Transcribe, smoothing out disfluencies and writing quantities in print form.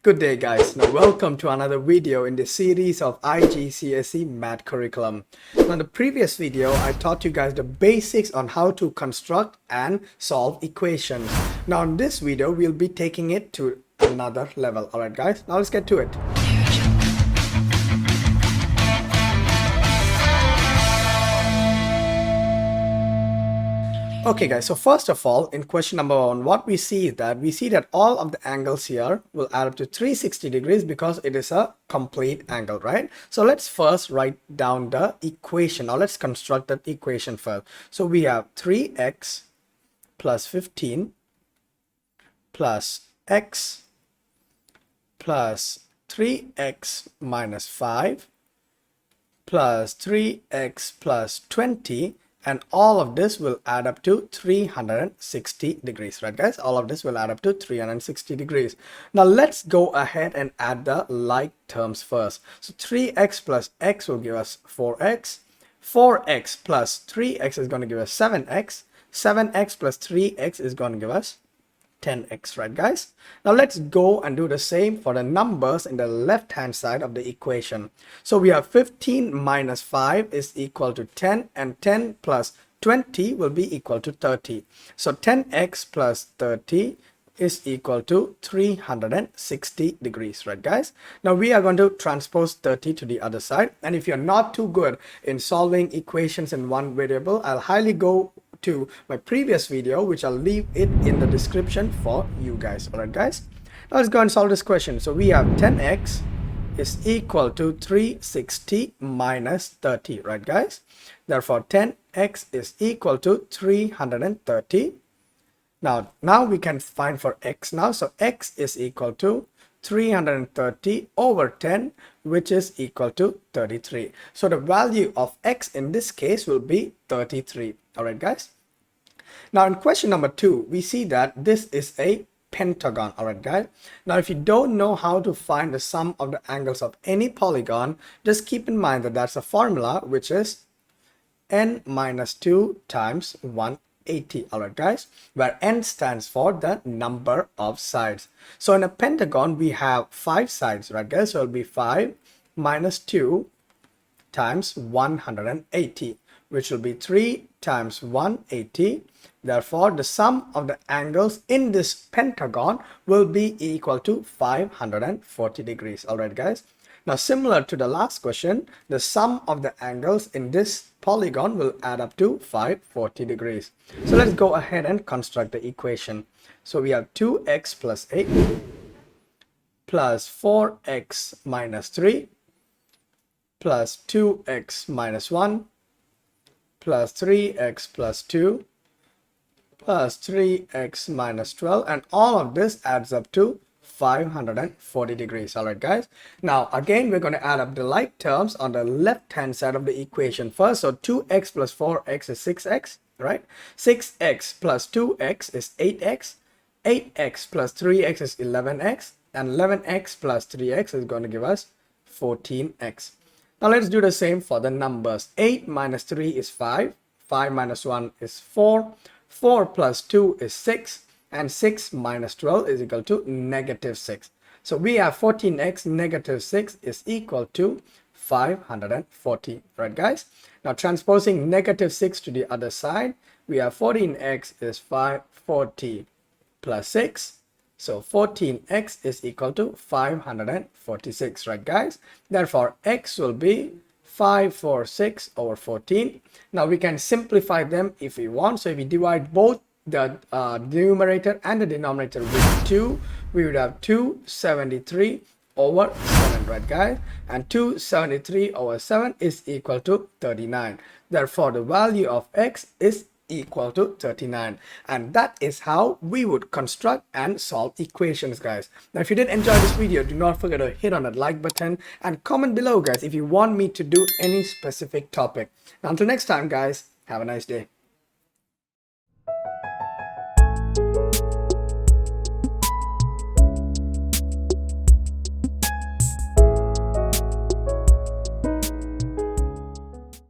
Good day guys, now welcome to another video in the series of IGCSE Math Curriculum. Now in the previous video, I taught you guys the basics on how to construct and solve equations. Now in this video, we'll be taking it to another level. Alright guys, now let's get to it. Okay guys, so first of all, in question number 1, what we see is that all of the angles here will add up to 360 degrees because it is a complete angle, right? So let's first write down the equation, or let's construct that equation first. So we have 3x plus 15 plus x plus 3x minus 5 plus 3x plus 20, and all of this will add up to 360 degrees, right guys? All of this will add up to 360 degrees. Now let's go ahead and add the like terms first. So 3x plus x will give us 4x. 4x plus 3x is going to give us 7x. 7x plus 3x is going to give us 10x, right guys? Now let's go and do the same for the numbers in the left hand side of the equation. So we have 15 minus 5 is equal to 10, and 10 plus 20 will be equal to 30. So 10x plus 30 is equal to 360 degrees, right guys? Now we are going to transpose 30 to the other side, and if you're not too good in solving equations in one variable, I'll highly go to my previous video, which I'll leave it in the description for you guys. Alright guys, now let's go and solve this question. So we have 10x is equal to 360 minus 30, right guys? Therefore 10x is equal to 330. Now we can find for x now. So x is equal to 330 over 10, which is equal to 33. So the value of x in this case will be 33. Alright guys, now in question number 2, we see that this is a pentagon. Alright guys, now if you don't know how to find the sum of the angles of any polygon, just keep in mind that that's a formula, which is n minus 2 times 180. Alright guys, where n stands for the number of sides. So in a pentagon we have 5 sides, right guys? So it'll be 5 minus 2 times 180, which will be 3 times 180. Therefore the sum of the angles in this pentagon will be equal to 540 degrees. Alright guys, now similar to the last question, the sum of the angles in this polygon will add up to 540 degrees. So let's go ahead and construct the equation. So we have 2x plus 8 plus 4x minus 3 plus 2x minus 1 plus 3x plus 2 plus 3x minus 12, and all of this adds up to 540 degrees. Alright guys, now again we're going to add up the like terms on the left hand side of the equation first. So 2x plus 4x is 6x, right? 6x plus 2x is 8x. 8x plus 3x is 11x, and 11x plus 3x is going to give us 14x. Now let's do the same for the numbers. 8 minus 3 is 5. 5 minus 1 is 4. 4 plus 2 is 6. And 6 minus 12 is equal to negative 6. So we have 14x negative 6 is equal to 540. Right guys? Now transposing negative 6 to the other side, we have 14x is 540 plus 6. So 14x is equal to 546, right guys? Therefore x will be 546 over 14. Now we can simplify them if we want. So if we divide both the numerator and the denominator with 2, we would have 273 over 7, right guys? And 273 over 7 is equal to 39. Therefore the value of x is equal to 39, and that is how we would construct and solve equations, guys. Now if you did enjoy this video, do not forget to hit on that like button and comment below, guys, if you want me to do any specific topic. Now, until next time guys, have a nice day.